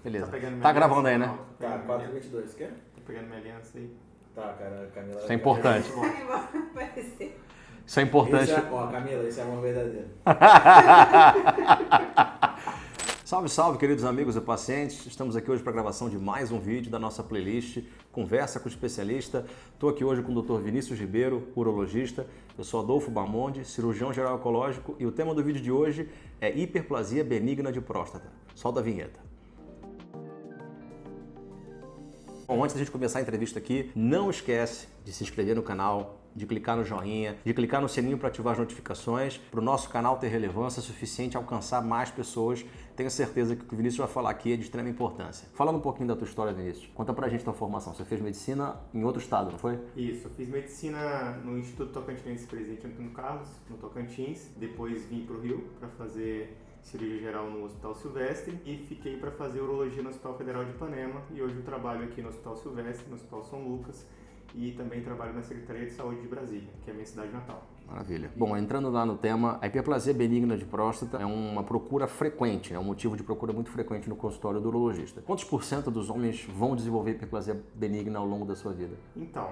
Beleza. pegando Tá minha gravando aí, aliança? né? Não, Tá, pegando minha- 4h22, quer? Tá pegando minha aliança aí. Tá, cara, Camila. Isso é importante. Isso é importante. Ó, Camila, esse é amor verdadeiro. Salve, salve, queridos amigos e pacientes. Estamos aqui hoje para a gravação de mais um vídeo da nossa playlist Conversa com o Especialista. Estou aqui hoje com o Dr. Vinícius Ribeiro, urologista. Eu sou Adolfo Bamonde, cirurgião geral oncológico, e o tema do vídeo de hoje é hiperplasia benigna de próstata. Solta a vinheta. Bom, antes da gente começar a entrevista aqui, não esquece de se inscrever no canal, de clicar no joinha, de clicar no sininho para ativar as notificações, para o nosso canal ter relevância suficiente a alcançar mais pessoas. Tenho certeza que o que o Vinícius vai falar aqui é de extrema importância. Falando um pouquinho da tua história, Vinícius, conta pra gente a tua formação. Você fez medicina em outro estado, não foi? Isso, eu fiz medicina no Instituto Tocantinense Presidente Antônio Carlos, no Tocantins. Depois vim para o Rio para fazer cirurgia geral no Hospital Silvestre e fiquei para fazer urologia no Hospital Federal de Ipanema. E hoje eu trabalho aqui no Hospital Silvestre, no Hospital São Lucas, e também trabalho na Secretaria de Saúde de Brasília, que é a minha cidade natal. Maravilha. Bom, entrando lá no tema, a hiperplasia benigna de próstata é uma procura frequente, é um motivo de procura muito frequente no consultório do urologista. Quantos por cento dos homens vão desenvolver hiperplasia benigna ao longo da sua vida? Então,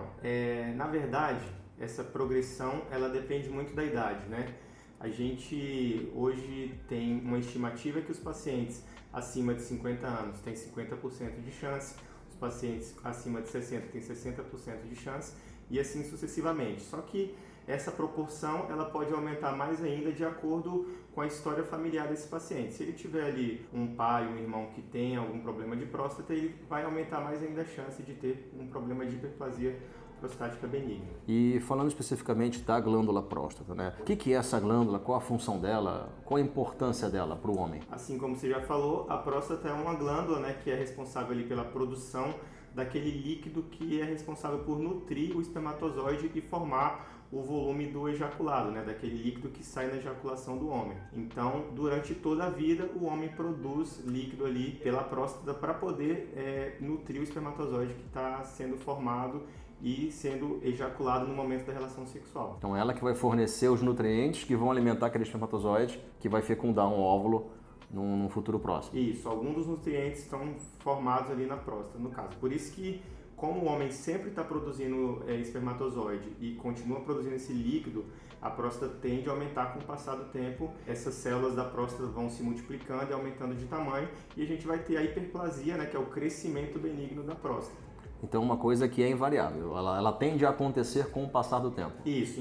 na verdade, essa progressão, ela depende muito da idade, né? A gente hoje tem uma estimativa que os pacientes acima de 50 anos têm 50% de chance, os pacientes acima de 60 têm 60% de chance e assim sucessivamente. Só que essa proporção ela pode aumentar mais ainda de acordo com a história familiar desse paciente. Se ele tiver ali um pai, um irmão que tem algum problema de próstata, ele vai aumentar mais ainda a chance de ter um problema de hiperplasia prostática benigna. E falando especificamente da glândula próstata, né? O que é essa glândula? Qual a função dela? Qual a importância dela para o homem? Assim como você já falou, a próstata é uma glândula, né, que é responsável ali pela produção daquele líquido que é responsável por nutrir o espermatozoide e formar o volume do ejaculado, né, daquele líquido que sai na ejaculação do homem. Então, durante toda a vida, o homem produz líquido ali pela próstata para poder nutrir o espermatozoide que está sendo formado e sendo ejaculado no momento da relação sexual. Então, ela que vai fornecer os nutrientes que vão alimentar aquele espermatozoide que vai fecundar um óvulo num futuro próximo. Isso, alguns dos nutrientes estão formados ali na próstata, no caso. Por isso que, como o homem sempre está produzindo espermatozoide e continua produzindo esse líquido, a próstata tende a aumentar com o passar do tempo. Essas células da próstata vão se multiplicando e aumentando de tamanho e a gente vai ter a hiperplasia, né, que é o crescimento benigno da próstata. Então, uma coisa que é invariável, ela tende a acontecer com o passar do tempo. Isso,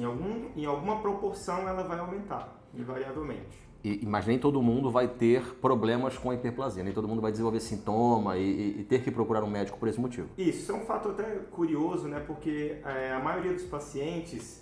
em alguma proporção ela vai aumentar, invariavelmente. Mas nem todo mundo vai ter problemas com a hiperplasia, nem todo mundo vai desenvolver sintoma e ter que procurar um médico por esse motivo. Isso é um fato até curioso, né? Porque a maioria dos pacientes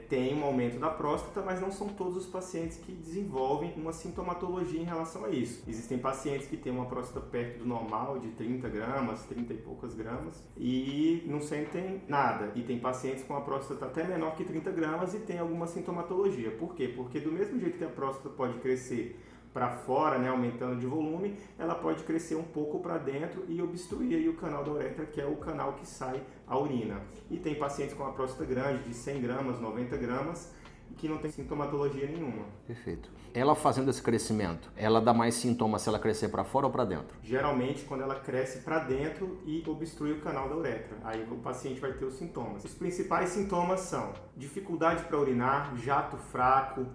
tem um aumento da próstata, mas não são todos os pacientes que desenvolvem uma sintomatologia em relação a isso. Existem pacientes que têm uma próstata perto do normal, de 30 gramas, 30 e poucas gramas, e não sentem nada. E tem pacientes com a próstata até menor que 30 gramas e tem alguma sintomatologia. Por quê? Porque do mesmo jeito que a próstata pode crescer para fora, né, aumentando de volume, ela pode crescer um pouco para dentro e obstruir aí o canal da uretra, que é o canal que sai a urina. E tem pacientes com a próstata grande, de 100 gramas, 90 gramas, que não tem sintomatologia nenhuma. Perfeito. Ela fazendo esse crescimento, ela dá mais sintomas se ela crescer para fora ou para dentro? Geralmente, quando ela cresce para dentro e obstrui o canal da uretra, aí o paciente vai ter os sintomas. Os principais sintomas são dificuldade para urinar, jato fraco,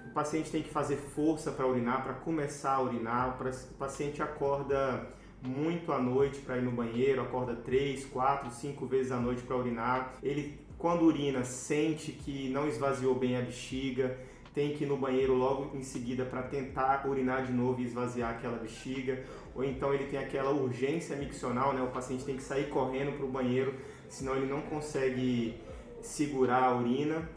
o paciente tem que fazer força para urinar, para começar a urinar, o paciente acorda muito à noite para ir no banheiro, acorda 3, 4, 5 vezes à noite para urinar. Ele, quando urina, sente que não esvaziou bem a bexiga, tem que ir no banheiro logo em seguida para tentar urinar de novo e esvaziar aquela bexiga. Ou então ele tem aquela urgência miccional, né? O paciente tem que sair correndo para o banheiro, senão ele não consegue segurar a urina.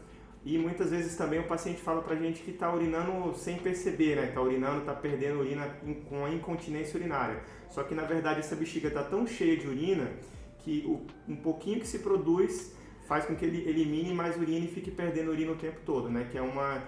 E muitas vezes também o paciente fala pra gente que está urinando sem perceber, né? Está urinando, está perdendo urina com a incontinência urinária. Só que na verdade essa bexiga está tão cheia de urina que um pouquinho que se produz faz com que ele elimine mais urina e fique perdendo urina o tempo todo, né? Que é uma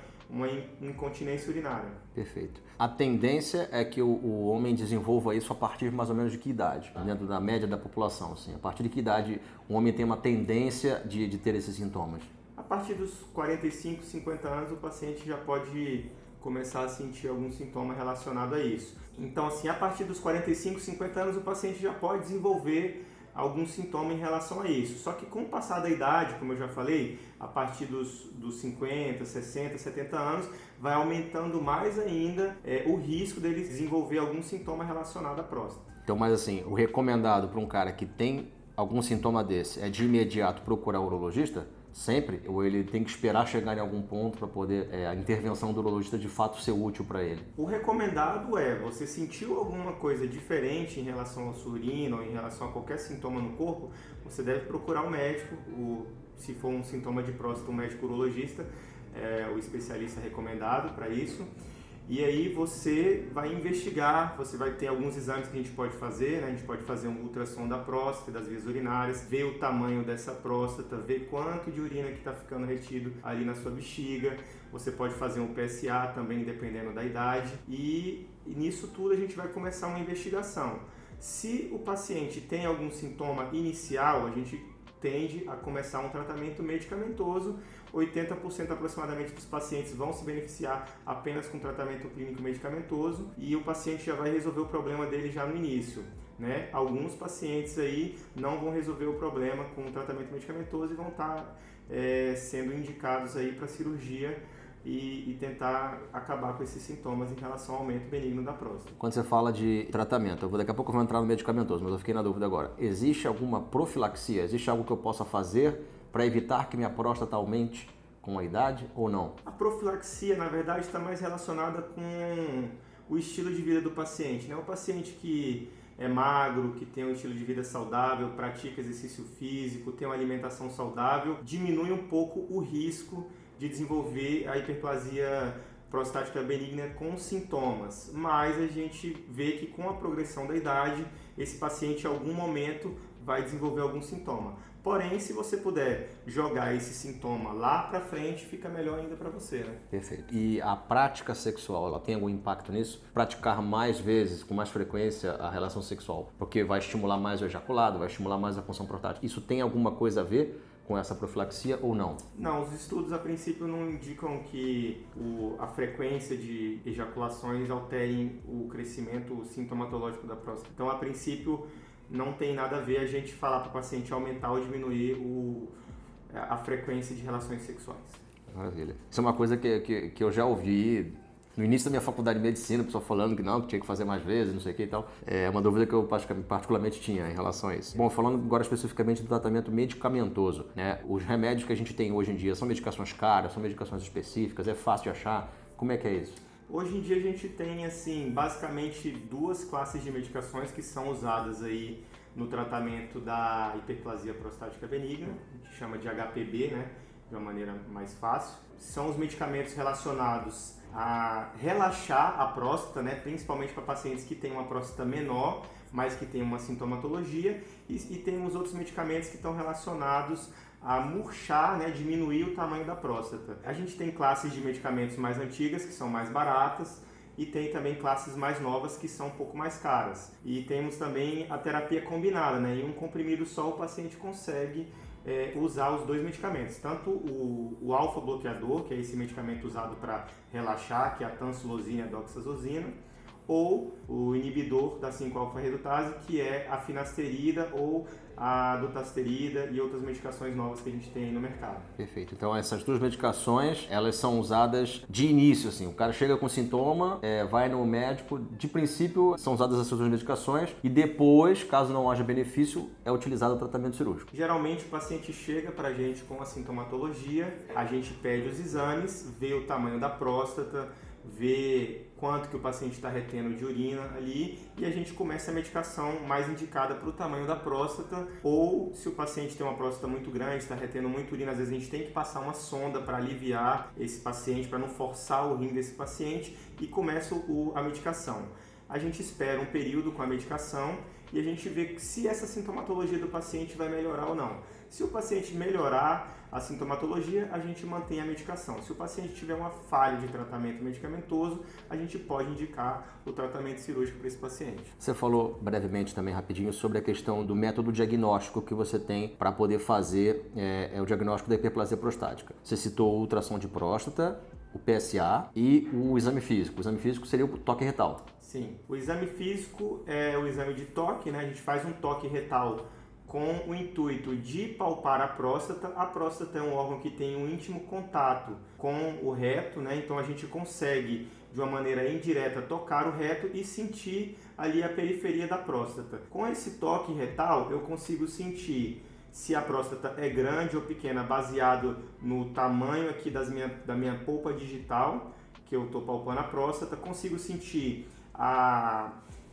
incontinência urinária. Perfeito. A tendência é que o homem desenvolva isso a partir mais ou menos de que idade? Dentro da média da população, assim. A partir de que idade o homem tem uma tendência de ter esses sintomas? A partir dos 45, 50 anos o paciente já pode começar a sentir algum sintoma relacionado a isso. Então, assim, a partir dos 45, 50 anos, o paciente já pode desenvolver algum sintoma em relação a isso. Só que com o passar da idade, como eu já falei, a partir dos 50, 60, 70 anos, vai aumentando mais ainda o risco dele desenvolver algum sintoma relacionado à próstata. Então, mas assim, o recomendado para um cara que tem algum sintoma desse é de imediato procurar o urologista? Sempre? Ou ele tem que esperar chegar em algum ponto para poder a intervenção do urologista de fato ser útil para ele? O recomendado é, você sentiu alguma coisa diferente em relação à sua urina ou em relação a qualquer sintoma no corpo, você deve procurar um médico, se for um sintoma de próstata, um médico urologista, o especialista recomendado para isso. E aí você vai investigar, você vai ter alguns exames que a gente pode fazer, né? A gente pode fazer um ultrassom da próstata, das vias urinárias, ver o tamanho dessa próstata, ver quanto de urina que está ficando retido ali na sua bexiga. Você pode fazer um PSA também, dependendo da idade. E nisso tudo a gente vai começar uma investigação. Se o paciente tem algum sintoma inicial, a gente tende a começar um tratamento medicamentoso. 80% aproximadamente dos pacientes vão se beneficiar apenas com tratamento clínico medicamentoso e o paciente já vai resolver o problema dele já no início, né? Alguns pacientes aí não vão resolver o problema com o tratamento medicamentoso e vão estar sendo indicados aí para cirurgia e tentar acabar com esses sintomas em relação ao aumento benigno da próstata. Quando você fala de tratamento, daqui a pouco eu vou entrar no medicamentoso, mas eu fiquei na dúvida agora. Existe alguma profilaxia? Existe algo que eu possa fazer para evitar que minha próstata aumente com a idade ou não? A profilaxia, na verdade, está mais relacionada com o estilo de vida do paciente, né? O paciente que é magro, que tem um estilo de vida saudável, pratica exercício físico, tem uma alimentação saudável, diminui um pouco o risco de desenvolver a hiperplasia prostática benigna com sintomas, mas a gente vê que com a progressão da idade, esse paciente em algum momento vai desenvolver algum sintoma. Porém, se você puder jogar esse sintoma lá para frente, fica melhor ainda para você, né? Perfeito. E a prática sexual, ela tem algum impacto nisso? Praticar mais vezes, com mais frequência, a relação sexual, porque vai estimular mais o ejaculado, vai estimular mais a função prostática. Isso tem alguma coisa a ver com essa profilaxia ou não? Não, os estudos a princípio não indicam que a frequência de ejaculações alterem o crescimento sintomatológico da próstata. Então, a princípio, não tem nada a ver a gente falar para o paciente aumentar ou diminuir a frequência de relações sexuais. Maravilha. Isso é uma coisa que eu já ouvi no início da minha faculdade de medicina, o pessoal falando que não, que tinha que fazer mais vezes, não sei o que e tal. É uma dúvida que eu particularmente tinha em relação a isso. Bom, falando agora especificamente do tratamento medicamentoso, né? Os remédios que a gente tem hoje em dia são medicações caras, são medicações específicas, é fácil de achar? Como é que é isso? Hoje em dia a gente tem, assim, basicamente duas classes de medicações que são usadas aí no tratamento da hiperplasia prostática benigna, a gente chama de HPB, né, de uma maneira mais fácil. São os medicamentos relacionados a relaxar a próstata, né, principalmente para pacientes que têm uma próstata menor, mas que têm uma sintomatologia, e tem os outros medicamentos que estão relacionados a murchar, né, diminuir o tamanho da próstata. A gente tem classes de medicamentos mais antigas, que são mais baratas, e tem também classes mais novas, que são um pouco mais caras. E temos também a terapia combinada, né, em um comprimido só o paciente consegue usar os dois medicamentos, tanto o alfa-bloqueador, que é esse medicamento usado para relaxar, que é a tansulosina e a doxazosina, ou o inibidor da 5-alfa-redutase, que é a finasterida ou a dutasterida e outras medicações novas que a gente tem no mercado. Perfeito. Então essas duas medicações, elas são usadas de início, assim. O cara chega com sintoma, vai no médico, de princípio são usadas essas duas medicações e depois, caso não haja benefício, é utilizado o tratamento cirúrgico. Geralmente o paciente chega pra gente com a sintomatologia, a gente pede os exames, vê o tamanho da próstata, vê quanto que o paciente está retendo de urina ali e a gente começa a medicação mais indicada para o tamanho da próstata, ou se o paciente tem uma próstata muito grande, está retendo muita urina, às vezes a gente tem que passar uma sonda para aliviar esse paciente, para não forçar o rim desse paciente, e começa a medicação. A gente espera um período com a medicação e a gente vê se essa sintomatologia do paciente vai melhorar ou não. Se o paciente melhorar a sintomatologia, a gente mantém a medicação. Se o paciente tiver uma falha de tratamento medicamentoso, a gente pode indicar o tratamento cirúrgico para esse paciente. Você falou brevemente também, rapidinho, sobre a questão do método diagnóstico que você tem para poder fazer o diagnóstico da hiperplasia prostática. Você citou o ultrassom de próstata, o PSA e o exame físico. O exame físico seria o toque retal. Sim, o exame físico é o exame de toque, né? A gente faz um toque retal com o intuito de palpar a próstata. A próstata é um órgão que tem um íntimo contato com o reto, né? Então a gente consegue, de uma maneira indireta, tocar o reto e sentir ali a periferia da próstata. Com esse toque retal, eu consigo sentir se a próstata é grande ou pequena, baseado no tamanho aqui da minha polpa digital, que eu estou palpando a próstata. Consigo sentir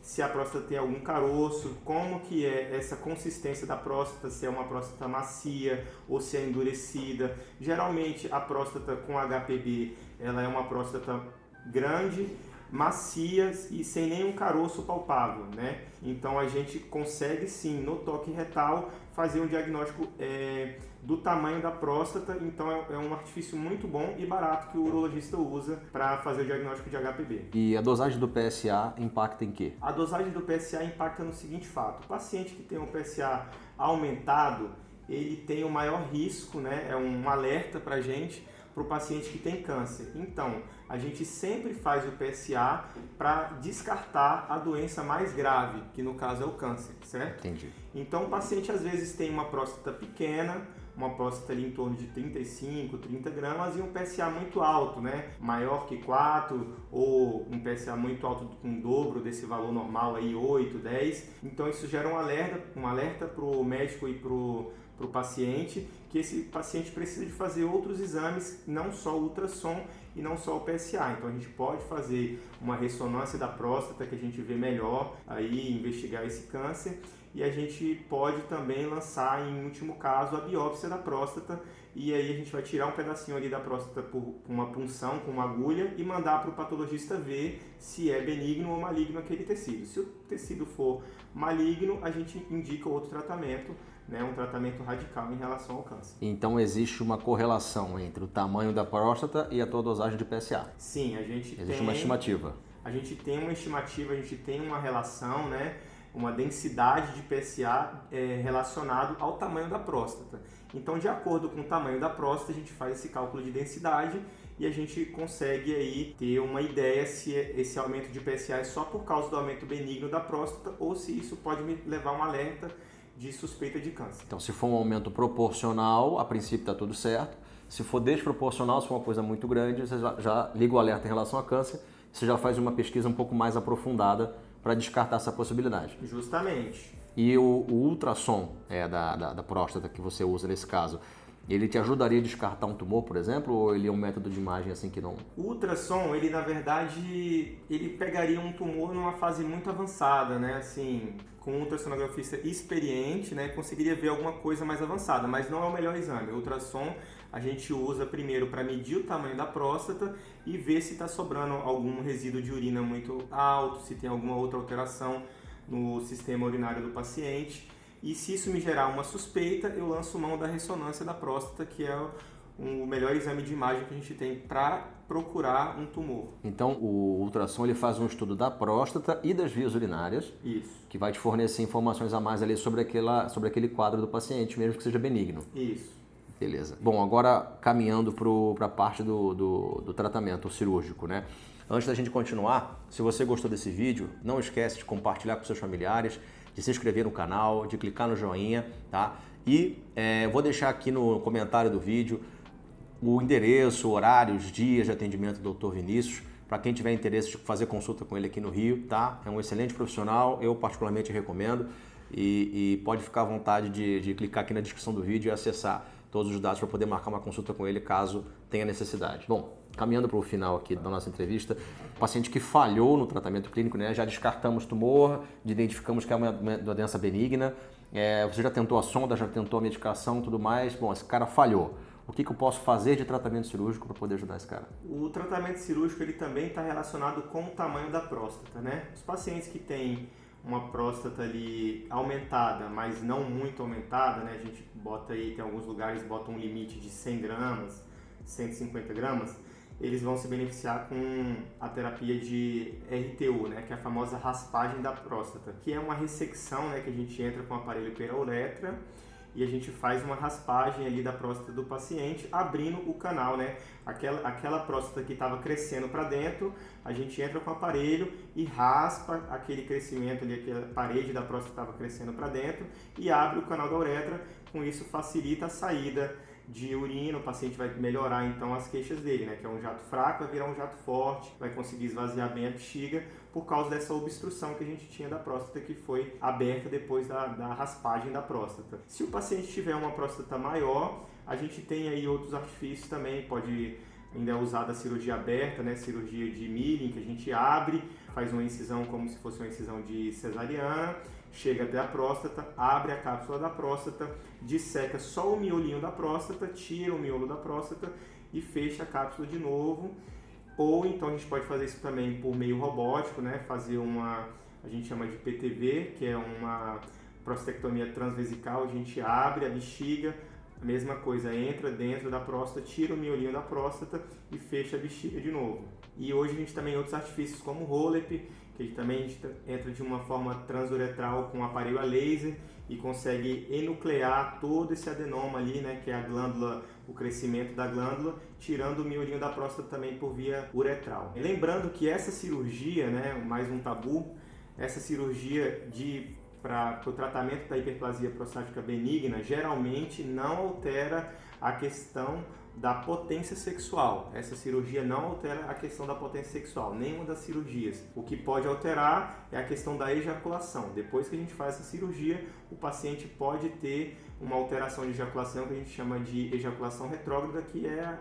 se a próstata tem algum caroço, como que é essa consistência da próstata, se é uma próstata macia ou se é endurecida. Geralmente a próstata com HPB, ela é uma próstata grande, macias e sem nenhum caroço palpável, né? Então a gente consegue sim, no toque retal, fazer um diagnóstico do tamanho da próstata. Então é um artifício muito bom e barato que o urologista usa para fazer o diagnóstico de HPB. E a dosagem do PSA impacta em quê? A dosagem do PSA impacta no seguinte fato: o paciente que tem um PSA aumentado, ele tem o maior risco, né? É um alerta para a gente, para o paciente que tem câncer. Então, a gente sempre faz o PSA para descartar a doença mais grave, que no caso é o câncer, certo? Entendi. Então, o paciente às vezes tem uma próstata pequena, uma próstata ali em torno de 35, 30 gramas e um PSA muito alto, né? Maior que 4 ou um PSA muito alto com o dobro desse valor normal aí, 8, 10. Então, isso gera um alerta para o médico e para o paciente, que esse paciente precisa de fazer outros exames, não só o ultrassom e não só o PSA. Então a gente pode fazer uma ressonância da próstata, que a gente vê melhor, aí investigar esse câncer, e a gente pode também lançar, em último caso, a biópsia da próstata, e aí a gente vai tirar um pedacinho ali da próstata por uma punção com uma agulha e mandar para o patologista ver se é benigno ou maligno aquele tecido. Se o tecido for maligno, a gente indica outro tratamento, né, um tratamento radical em relação ao câncer. Então existe uma correlação entre o tamanho da próstata e a tua dosagem de PSA? Sim, existe uma estimativa. A gente tem uma estimativa, a gente tem uma relação, né, uma densidade de PSA relacionado ao tamanho da próstata. Então, de acordo com o tamanho da próstata, a gente faz esse cálculo de densidade e a gente consegue aí ter uma ideia se esse aumento de PSA é só por causa do aumento benigno da próstata ou se isso pode me levar a um alerta de suspeita de câncer. Então, se for um aumento proporcional, a princípio está tudo certo. Se for desproporcional, se for uma coisa muito grande, você já liga o alerta em relação a câncer, você já faz uma pesquisa um pouco mais aprofundada para descartar essa possibilidade. Justamente. E o ultrassom da próstata que você usa nesse caso, ele te ajudaria a descartar um tumor, por exemplo, ou ele é um método de imagem assim que não... O ultrassom, ele na verdade, ele pegaria um tumor numa fase muito avançada, né? Assim, com um ultrassonografista experiente, né, conseguiria ver alguma coisa mais avançada, mas não é o melhor exame. O ultrassom a gente usa primeiro para medir o tamanho da próstata e ver se está sobrando algum resíduo de urina muito alto, se tem alguma outra alteração no sistema urinário do paciente. E se isso me gerar uma suspeita, eu lanço mão da ressonância da próstata, que é o melhor exame de imagem que a gente tem para procurar um tumor. Então, o ultrassom ele faz um estudo da próstata e das vias urinárias, Isso. que vai te fornecer informações a mais ali sobre aquele quadro do paciente, mesmo que seja benigno. Isso. Beleza. Bom, agora caminhando para a parte do tratamento cirúrgico, né? Antes da gente continuar, se você gostou desse vídeo, não esquece de compartilhar com seus familiares, de se inscrever no canal, de clicar no joinha, tá? E vou deixar aqui no comentário do vídeo o endereço, horário, os dias de atendimento do Dr. Vinícius, para quem tiver interesse de fazer consulta com ele aqui no Rio, tá? É um excelente profissional, eu particularmente recomendo, e pode ficar à vontade de clicar aqui na descrição do vídeo e acessar todos os dados para poder marcar uma consulta com ele caso tenha necessidade. Bom, caminhando para o final aqui da nossa entrevista, paciente que falhou no tratamento clínico, né? Já descartamos tumor, identificamos que é uma doença benigna, você já tentou a sonda, já tentou a medicação, tudo mais, bom, esse cara falhou. O que eu posso fazer de tratamento cirúrgico para poder ajudar esse cara? O tratamento cirúrgico ele também está relacionado com o tamanho da próstata, né? Os pacientes que têm uma próstata ali aumentada, mas não muito aumentada, né? A gente bota aí, tem alguns lugares botam um limite de 100 gramas, 150 gramas, eles vão se beneficiar com a terapia de RTU, né? Que é a famosa raspagem da próstata, que é uma ressecção, né? Que a gente entra com o aparelho perauretra e a gente faz uma raspagem ali da próstata do paciente, abrindo o canal, né? Aquela próstata que estava crescendo para dentro, a gente entra com o aparelho e raspa aquele crescimento ali, aquela parede da próstata que estava crescendo para dentro e abre o canal da uretra. Com isso facilita a saída de urina, o paciente vai melhorar então as queixas dele, né? Que é um jato fraco, vai virar um jato forte, vai conseguir esvaziar bem a bexiga por causa dessa obstrução que a gente tinha da próstata que foi aberta depois da raspagem da próstata. Se o paciente tiver uma próstata maior, a gente tem aí outros artifícios também, pode ainda usar da cirurgia aberta, né? Cirurgia de milling, que a gente abre, faz uma incisão como se fosse uma incisão de cesariana, chega até a próstata, abre a cápsula da próstata, disseca só o miolinho da próstata, tira o miolo da próstata e fecha a cápsula de novo. Ou então a gente pode fazer isso também por meio robótico, né? Fazer a gente chama de PTV, que é uma prostatectomia transvesical, a gente abre a bexiga, a mesma coisa, entra dentro da próstata, tira o miolinho da próstata e fecha a bexiga de novo. E hoje a gente também tem outros artifícios como o Rolep, que também a gente entra de uma forma transuretral com um aparelho a laser e consegue enuclear todo esse adenoma ali, né, que é a glândula, o crescimento da glândula, tirando o miolinho da próstata também por via uretral. E lembrando que essa cirurgia, né, mais um tabu, essa cirurgia para o tratamento da hiperplasia prostática benigna geralmente não altera a questão da potência sexual. Essa cirurgia não altera a questão da potência sexual, nenhuma das cirurgias. O que pode alterar é a questão da ejaculação. Depois que a gente faz essa cirurgia, o paciente pode ter uma alteração de ejaculação que a gente chama de ejaculação retrógrada, que é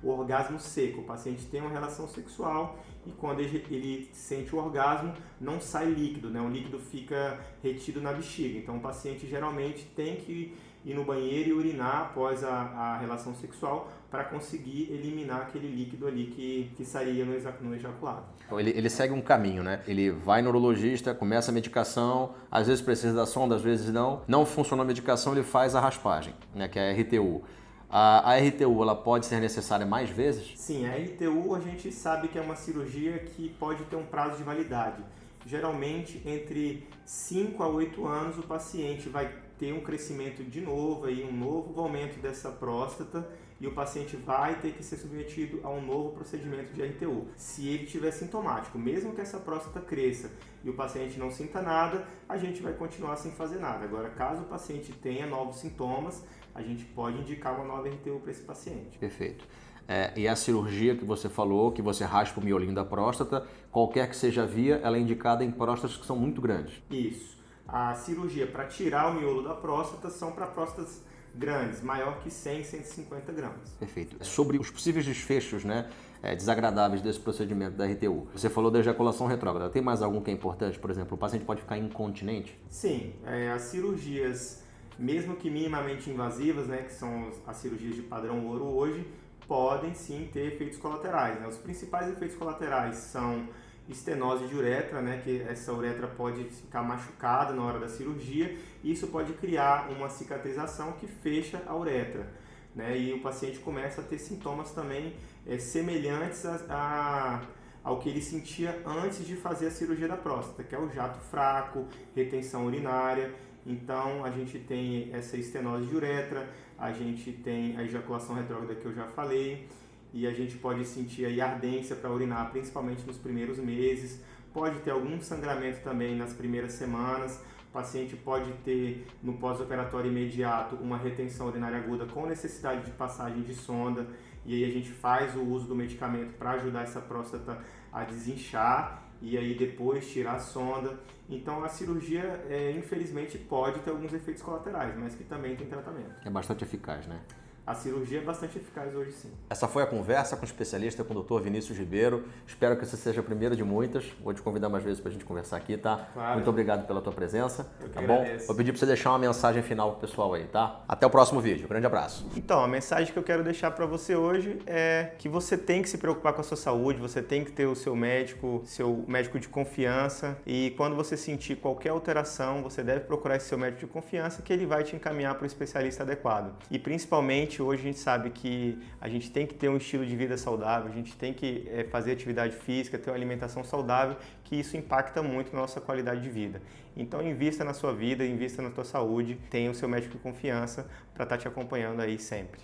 o orgasmo seco. O paciente tem uma relação sexual e quando ele sente o orgasmo, não sai líquido, né? O líquido fica retido na bexiga. Então o paciente geralmente tem que ir no banheiro e urinar após a relação sexual para conseguir eliminar aquele líquido ali que sairia no ejaculado. Ele segue um caminho, né? Ele vai no urologista, começa a medicação, às vezes precisa da sonda, às vezes não. Não funcionou a medicação, ele faz a raspagem, né? Que é a RTU. A RTU, ela pode ser necessária mais vezes? Sim, a RTU a gente sabe que é uma cirurgia que pode ter um prazo de validade. Geralmente, entre 5 a 8 anos, o paciente vai ter um crescimento de novo, aí, um novo aumento dessa próstata e o paciente vai ter que ser submetido a um novo procedimento de RTU. Se ele tiver sintomático, mesmo que essa próstata cresça e o paciente não sinta nada, a gente vai continuar sem fazer nada. Agora, caso o paciente tenha novos sintomas, a gente pode indicar uma nova RTU para esse paciente. Perfeito. E a cirurgia que você falou, que você raspa o miolinho da próstata, qualquer que seja a via, ela é indicada em próstatas que são muito grandes. Isso. A cirurgia para tirar o miolo da próstata são para próstatas grandes, maior que 100, 150 gramas. Perfeito. Sobre os possíveis desfechos, né, desagradáveis desse procedimento da RTU, você falou da ejaculação retrógrada. Tem mais algum que é importante? Por exemplo, o paciente pode ficar incontinente? Sim. As cirurgias, mesmo que minimamente invasivas, né, que são as cirurgias de padrão ouro hoje, podem sim ter efeitos colaterais, né? Os principais efeitos colaterais são estenose de uretra, né, que essa uretra pode ficar machucada na hora da cirurgia e isso pode criar uma cicatrização que fecha a uretra, né, e o paciente começa a ter sintomas também semelhantes ao que ele sentia antes de fazer a cirurgia da próstata, que é o jato fraco, retenção urinária. Então a gente tem essa estenose de uretra, a gente tem a ejaculação retrógrada que eu já falei, e a gente pode sentir aí ardência para urinar, principalmente nos primeiros meses. Pode ter algum sangramento também nas primeiras semanas. O paciente pode ter, no pós-operatório imediato, uma retenção urinária aguda com necessidade de passagem de sonda. E aí a gente faz o uso do medicamento para ajudar essa próstata a desinchar e aí depois tirar a sonda. Então a cirurgia, infelizmente, pode ter alguns efeitos colaterais, mas que também tem tratamento. É bastante eficaz, né? A cirurgia é bastante eficaz hoje, sim. Essa foi a conversa com o especialista, com o Dr. Vinícius Ribeiro. Espero que essa seja a primeira de muitas. Vou te convidar mais vezes para a gente conversar aqui, tá? Claro. Muito obrigado pela tua presença, Eu que tá agradeço. bom? Vou pedir para você deixar uma mensagem final pro pessoal aí, tá? Até o próximo vídeo. Grande abraço. Então, a mensagem que eu quero deixar para você hoje é que você tem que se preocupar com a sua saúde, você tem que ter o seu médico de confiança, e quando você sentir qualquer alteração, você deve procurar esse seu médico de confiança, que ele vai te encaminhar para o especialista adequado. E principalmente Infelizmente, hoje a gente sabe que a gente tem que ter um estilo de vida saudável, a gente tem que fazer atividade física, ter uma alimentação saudável, que isso impacta muito na nossa qualidade de vida. Então, invista na sua vida, invista na tua saúde, tenha o seu médico de confiança para estar te acompanhando aí sempre.